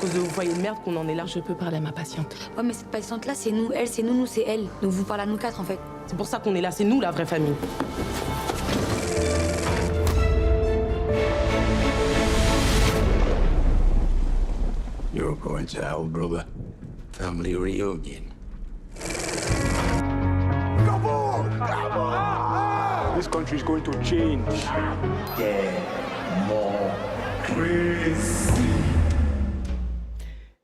cause de vos foyers de merde qu'on en est là. Je peux parler à ma patiente. Ouais, mais cette patiente-là, c'est nous. Elle, c'est nous, c'est elle. Donc vous parlez à nous quatre, en fait. C'est pour ça qu'on est là, c'est nous la vraie famille. You're going to hell, brother. Family reunion. Come on! Come on! This country is going to change.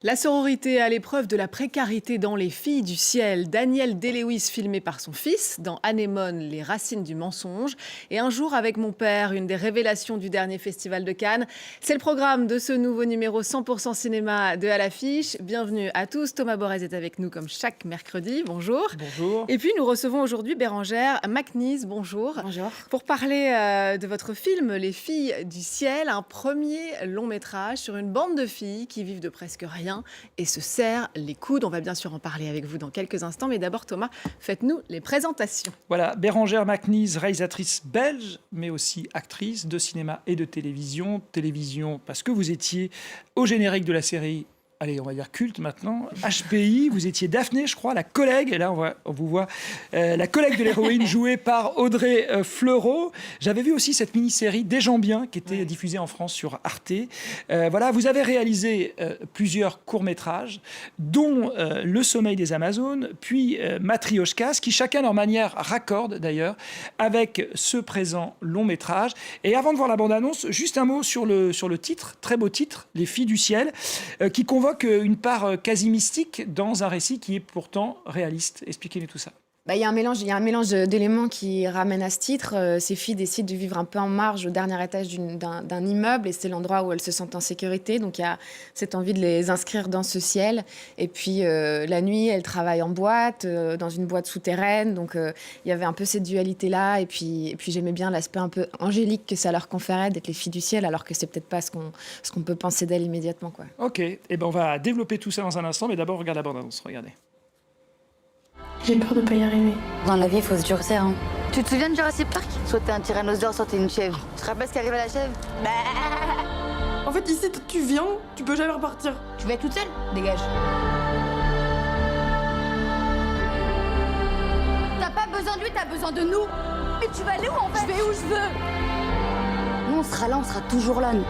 La sororité à l'épreuve de la précarité dans Les Filles du ciel. Daniel Day-Lewis filmé par son fils dans Anémone, les racines du mensonge. Et Un jour avec mon père, une des révélations du dernier festival de Cannes. C'est le programme de ce nouveau numéro 100% cinéma de À l'affiche. Bienvenue à tous. Thomas Borez est avec nous comme chaque mercredi. Bonjour. Bonjour. Et puis nous recevons aujourd'hui Bérengère Macnise. Bonjour. Bonjour. Pour parler de votre film Les Filles du ciel, un premier long métrage sur une bande de filles qui vivent de presque rien et se serrent les coudes. On va bien sûr en parler avec vous dans quelques instants, mais d'abord Thomas, faites-nous les présentations. Voilà, Bérengère Macnise, réalisatrice belge, mais aussi actrice de cinéma et de télévision. Télévision parce que vous étiez au générique de la série, allez, on va dire culte maintenant, HPI, vous étiez Daphné, je crois, la collègue, et là on vous voit, la collègue de l'héroïne jouée par Audrey Fleurot. J'avais vu aussi cette mini-série Des gens bien, qui était diffusée en France sur Arte. Voilà, vous avez réalisé plusieurs courts-métrages, dont Le sommeil des Amazones, puis Matrioshkas, qui chacun leur manière raccordent d'ailleurs avec ce présent long-métrage. Et avant de voir la bande-annonce, juste un mot sur le titre, très beau titre, Les Filles du ciel, qui convoque une part quasi mystique dans un récit qui est pourtant réaliste. Expliquez-nous tout ça. Il y a un mélange d'éléments qui ramènent à ce titre. Ces filles décident de vivre un peu en marge au dernier étage d'un immeuble et c'est l'endroit où elles se sentent en sécurité. Donc il y a cette envie de les inscrire dans ce ciel. Et puis la nuit, elles travaillent en boîte, dans une boîte souterraine. Donc il y avait un peu cette dualité-là. Et puis j'aimais bien l'aspect un peu angélique que ça leur conférait d'être les filles du ciel, alors que c'est peut-être pas ce qu'on peut penser d'elles immédiatement, quoi. Ok, on va développer tout ça dans un instant, mais d'abord regarde la bande-annonce, regardez. J'ai peur de pas y arriver. Dans la vie, il faut se durcir, hein. Tu te souviens de Jurassic Park? Soit t'es un tyrannosaure, soit t'es une chèvre. Tu te rappelles ce qui arrive à la chèvre? En fait, ici, tu viens, tu peux jamais repartir. Tu vas être toute seule? Dégage. T'as pas besoin de lui, t'as besoin de nous. Mais tu vas aller où, en fait? Je vais où je veux. Nous, on sera là, on sera toujours là, nous.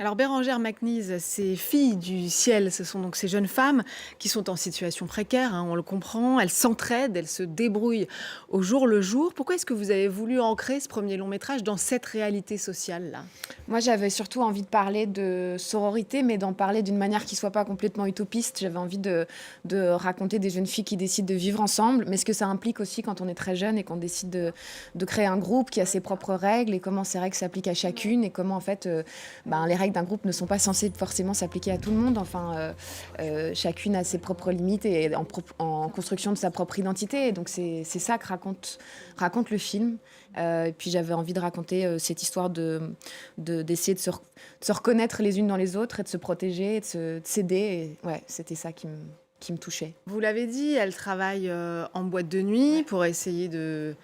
Alors Bérengère Macnise, ces filles du ciel, ce sont donc ces jeunes femmes qui sont en situation précaire, hein, on le comprend, elles s'entraident, elles se débrouillent au jour le jour. Pourquoi est-ce que vous avez voulu ancrer ce premier long métrage dans cette réalité sociale-là? Moi, j'avais surtout envie de parler de sororité, mais d'en parler d'une manière qui ne soit pas complètement utopiste. J'avais envie de raconter des jeunes filles qui décident de vivre ensemble, mais ce que ça implique aussi quand on est très jeune et qu'on décide de créer un groupe qui a ses propres règles et comment ces règles s'appliquent à chacune et comment en fait les règles d'un groupe ne sont pas censées forcément s'appliquer à tout le monde. Enfin, chacune a ses propres limites et en construction de sa propre identité. Et donc c'est ça que raconte le film. Et puis j'avais envie de raconter cette histoire d'essayer de se reconnaître les unes dans les autres et de se protéger, et de s'aider. Et, c'était ça qui me touchait. Vous l'avez dit, elles travaillent en boîte de nuit pour essayer de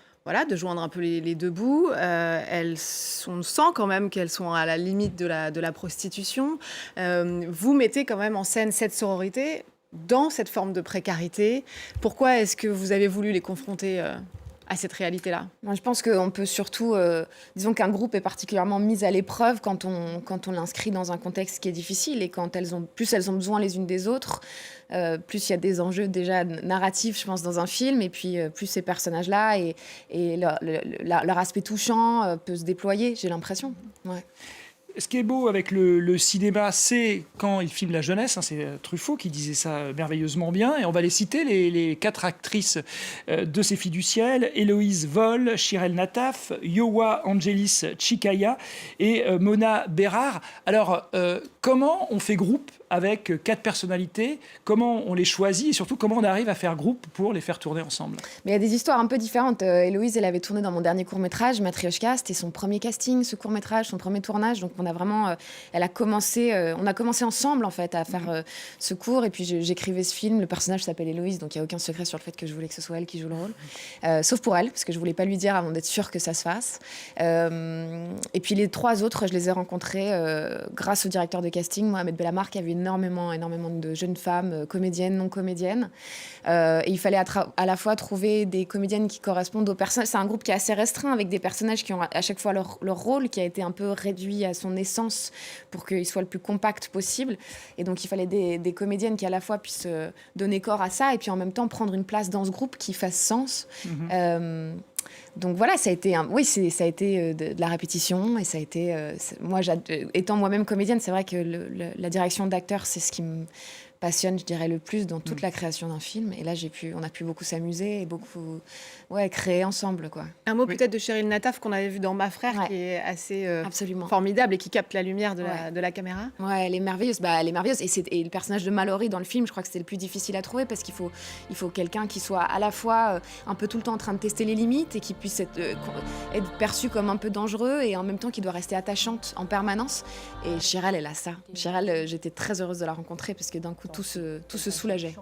joindre un peu les deux bouts. On sent quand même qu'elles sont à la limite de la prostitution. Vous mettez quand même en scène cette sororité dans cette forme de précarité. Pourquoi est-ce que vous avez voulu les confronter à cette réalité-là? Je pense qu'on peut surtout... disons qu'un groupe est particulièrement mis à l'épreuve quand on l'inscrit dans un contexte qui est difficile et quand plus elles ont besoin les unes des autres, plus il y a des enjeux déjà narratifs, je pense, dans un film, et puis plus ces personnages-là et leur aspect touchant peut se déployer, j'ai l'impression. Ouais. Ce qui est beau avec le cinéma, c'est quand il filme la jeunesse, hein, c'est Truffaut qui disait ça merveilleusement bien, et on va les citer, les 4 actrices de Ces Filles du ciel, Héloïse Voll, Chirel Nataf, Yowa Angelis Chikaya et Mona Bérard. Alors, comment on fait groupe avec 4 personnalités? Comment on les choisit et surtout comment on arrive à faire groupe pour les faire tourner ensemble? Mais il y a des histoires un peu différentes. Héloïse, elle avait tourné dans mon dernier court-métrage, Matrioshka, c'était son premier casting, ce court-métrage, son premier tournage. Donc on a vraiment, on a commencé ensemble en fait à faire ce cours, et puis j'écrivais ce film. Le personnage s'appelle Héloïse, donc il y a aucun secret sur le fait que je voulais que ce soit elle qui joue le rôle, sauf pour elle, parce que je voulais pas lui dire avant d'être sûre que ça se fasse. Et puis les 3 autres, je les ai rencontrés grâce au directeur de casting, Mohamed Bellamar, qui avait énormément de jeunes femmes, comédiennes, non comédiennes. Et il fallait à la fois trouver des comédiennes qui correspondent aux personnages. C'est un groupe qui est assez restreint, avec des personnages qui ont à chaque fois leur rôle, qui a été un peu réduit à son essence pour qu'il soit le plus compact possible. Et donc il fallait des comédiennes qui à la fois puissent donner corps à ça, et puis en même temps prendre une place dans ce groupe qui fasse sens. Donc voilà, ça a été de la répétition, et ça a été moi, étant moi-même comédienne, c'est vrai que la direction d'acteur, c'est ce qui me passionne, je dirais, le plus dans toute la création d'un film. Et là, on a pu beaucoup s'amuser et beaucoup créer ensemble, quoi. Un mot peut-être de Cheryl Nataf qu'on avait vu dans Ma Frère, qui est assez absolument formidable et qui capte la lumière de la caméra. Ouais, elle est merveilleuse. Elle est merveilleuse. Et le personnage de Mallory dans le film, je crois que c'était le plus difficile à trouver, parce qu'il faut quelqu'un qui soit à la fois un peu tout le temps en train de tester les limites, et qui puisse être perçu comme un peu dangereux, et en même temps qui doit rester attachante en permanence. Et Cheryl, elle a ça. Cheryl, j'étais très heureuse de la rencontrer, parce que d'un coup, tout se soulageait.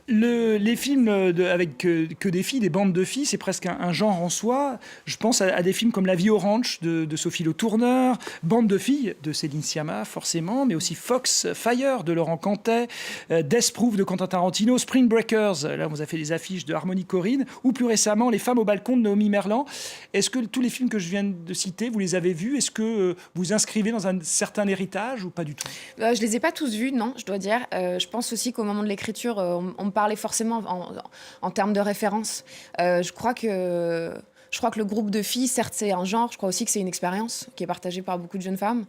Les films avec que des filles, des bandes de filles, c'est presque un genre en soi. Je pense à des films comme La vie au ranch de Sophie Le Tourneur, Bande de filles de Céline Sciamma, forcément, mais aussi Fox Fire de Laurent Cantet, Death Proof de Quentin Tarantino, Spring Breakers, là on vous a fait des affiches de Harmony Korine, ou plus récemment Les femmes au balcon de Naomi Merlan. Est-ce que tous les films que je viens de citer, vous les avez vus? Est-ce que vous inscrivez dans un certain héritage ou pas du tout? Je les ai pas tous vus, non, je dois dire. Je pense aussi qu'au moment de l'écriture, on me parlait forcément en termes de référence. Je crois que le groupe de filles, certes, c'est un genre. Je crois aussi que c'est une expérience qui est partagée par beaucoup de jeunes femmes.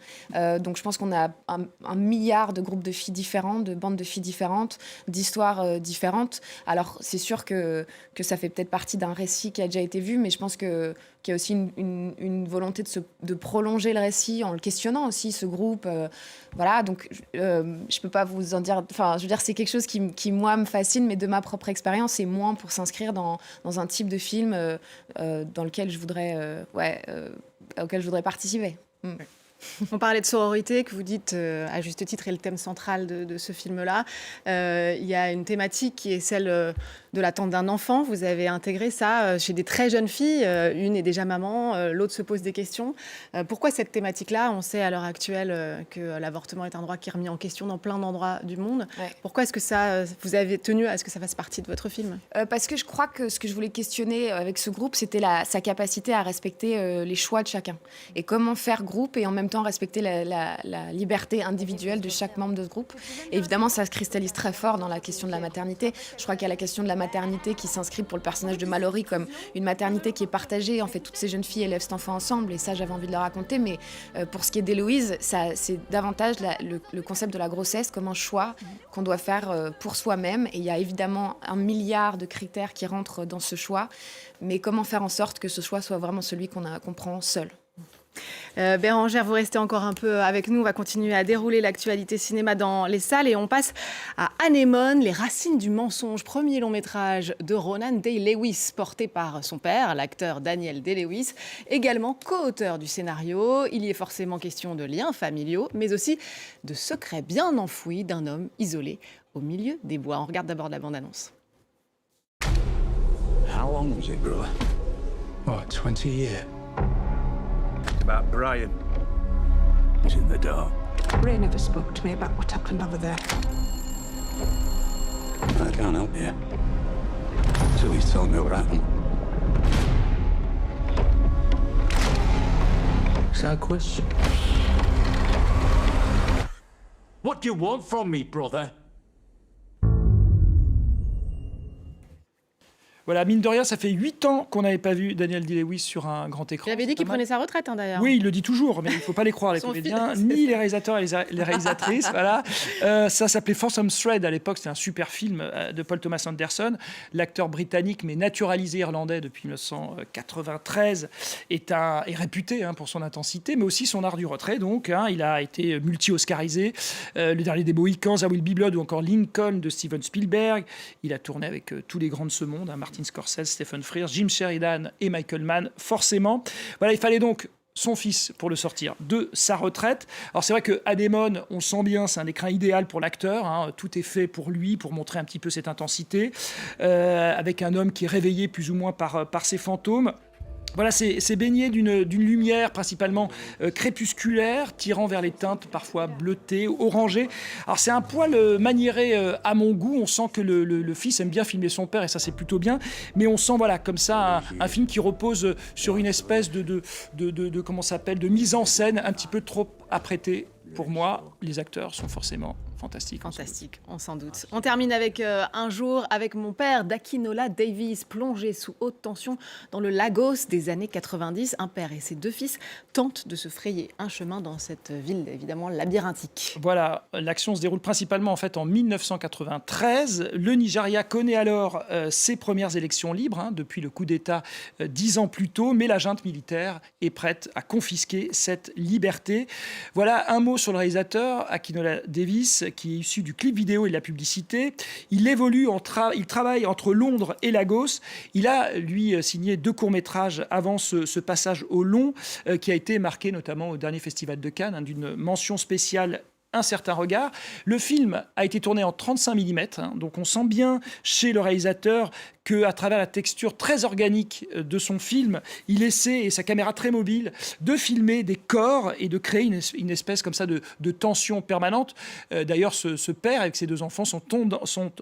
Donc, je pense qu'on a un milliard de groupes de filles différents, de bandes de filles différentes, d'histoires différentes. Alors, c'est sûr que ça fait peut-être partie d'un récit qui a déjà été vu, mais je pense qu'il y a aussi une volonté de prolonger le récit en le questionnant aussi, ce groupe. Voilà, donc je peux pas vous en dire... Enfin, je veux dire, c'est quelque chose qui moi, me fascine, mais de ma propre expérience, et moins pour s'inscrire dans un type de film dans lequel je voudrais, auquel je voudrais participer. On parlait de sororité, que vous dites à juste titre est le thème central de ce film-là. Il y a une thématique qui est celle de l'attente d'un enfant. Vous avez intégré ça chez des très jeunes filles. Une est déjà maman, l'autre se pose des questions. Pourquoi cette thématique-là? On sait à l'heure actuelle que l'avortement est un droit qui est remis en question dans plein d'endroits du monde. Ouais. Pourquoi est-ce que vous avez tenu à ce que ça fasse partie de votre film? Parce que je crois que ce que je voulais questionner avec ce groupe, c'était sa capacité à respecter les choix de chacun. Et comment faire groupe et en même temps respecter la liberté individuelle de chaque membre de ce groupe. Et évidemment, ça se cristallise très fort dans la question de la maternité. Je crois qu'il y a la question de la maternité qui s'inscrit pour le personnage de Mallory comme une maternité qui est partagée. En fait, toutes ces jeunes filles élèvent cet enfant ensemble, et ça, j'avais envie de le raconter. Mais pour ce qui est d'Héloïse, c'est davantage le concept de la grossesse comme un choix qu'on doit faire pour soi-même. Et il y a évidemment 1 milliard de critères qui rentrent dans ce choix. Mais comment faire en sorte que ce choix soit vraiment celui qu'on prend seul? Bérangère, vous restez encore un peu avec nous. On va continuer à dérouler l'actualité cinéma dans les salles, et on passe à Anémone, les racines du mensonge, premier long métrage de Ronan Day-Lewis, porté par son père, l'acteur Daniel Day-Lewis, également co-auteur du scénario. Il y est forcément question de liens familiaux, mais aussi de secrets bien enfouis d'un homme isolé au milieu des bois. On regarde d'abord la bande-annonce. How long was it, brother? What, 20 years? About Brian. He's in the dark. Ray never spoke to me about what happened over there. I can't help you. Till he's told me what happened. Is that a question? What do you want from me, brother? Voilà, mine de rien, ça fait 8 ans qu'on n'avait pas vu Daniel Day-Lewis sur un grand écran. Il avait dit qu'il prenait sa retraite, d'ailleurs. Oui, il le dit toujours, mais il ne faut pas les croire, les comédiens, ni les réalisateurs et les réalisatrices. Voilà. Ça s'appelait Folsom Thread à l'époque, c'était un super film de Paul Thomas Anderson. L'acteur britannique, mais naturalisé irlandais depuis 1993, est réputé pour son intensité, mais aussi son art du retrait. Donc, il a été multi-oscarisé. Le dernier des Mohicans, There Will Be Blood, ou encore Lincoln de Steven Spielberg. Il a tourné avec tous les grands de ce monde, Martin Scorsese, Stephen Frears, Jim Sheridan et Michael Mann, forcément. Voilà, il fallait donc son fils pour le sortir de sa retraite. Alors c'est vrai que Adémone, on le sent bien, c'est un écrin idéal pour l'acteur, hein. Tout est fait pour lui, pour montrer un petit peu cette intensité, avec un homme qui est réveillé plus ou moins par ses fantômes. Voilà, c'est baigné d'une lumière principalement crépusculaire, tirant vers les teintes parfois bleutées, orangées. Alors c'est un poil maniéré à mon goût. On sent que le fils aime bien filmer son père et ça c'est plutôt bien. Mais on sent voilà comme ça un film qui repose sur une espèce de comment ça s'appelle, de mise en scène un petit peu trop apprêtée. Pour moi, les acteurs sont forcément fantastique. Fantastique, on s'en doute. On termine avec Un jour avec mon père d'Akinola Davis, plongé sous haute tension dans le Lagos des années 90. Un père et ses 2 fils tentent de se frayer un chemin dans cette ville évidemment labyrinthique. Voilà, l'action se déroule principalement en fait en 1993. Le Nigeria connaît alors ses premières élections libres, hein, depuis le coup d'État 10 ans plus tôt, mais la junte militaire est prête à confisquer cette liberté. Voilà un mot sur le réalisateur, Akinola Davis, qui est issu du clip vidéo et de la publicité. Il évolue, il travaille entre Londres et Lagos. Il a, lui, signé 2 courts-métrages avant ce passage au long, qui a été marqué notamment au dernier festival de Cannes, hein, d'une mention spéciale Un certain regard. Le film a été tourné en 35 mm, hein, donc on sent bien chez le réalisateur qu'à travers la texture très organique de son film, il essaie, et sa caméra très mobile, de filmer des corps et de créer une espèce comme ça de tension permanente. D'ailleurs, ce père avec ses 2 enfants sont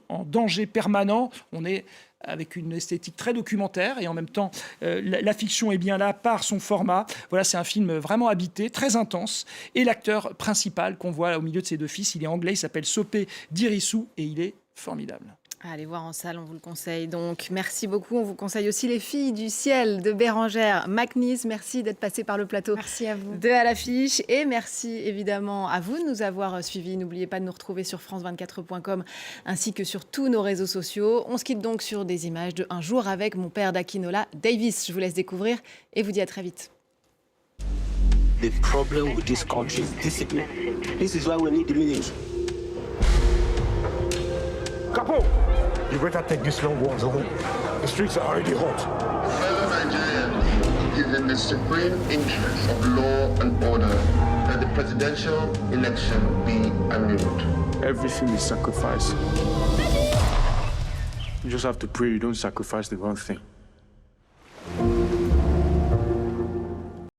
en danger permanent. On est avec une esthétique très documentaire et en même temps, la fiction est bien là par son format. Voilà, c'est un film vraiment habité, très intense. Et l'acteur principal qu'on voit au milieu de ses 2 fils, il est anglais, il s'appelle Sopé Dirisu et il est formidable. Allez voir en salle, on vous le conseille. Donc, merci beaucoup. On vous conseille aussi Les Filles du ciel de Bérengère Macnise. Merci d'être passé par le plateau. Merci à vous. De À l'affiche. Et merci évidemment à vous de nous avoir suivis. N'oubliez pas de nous retrouver sur france24.com ainsi que sur tous nos réseaux sociaux. On se quitte donc sur des images de Un jour avec mon père d'Akinola Davis. Je vous laisse découvrir et vous dis à très vite. The problem with this country is discipline. This is why we need the millions. Capo! You better take this long walk home. The streets are already hot. Fellow Nigerians, it is in the supreme interest of law and order that the presidential election be annulled. Everything is sacrifice. You just have to pray you don't sacrifice the wrong thing.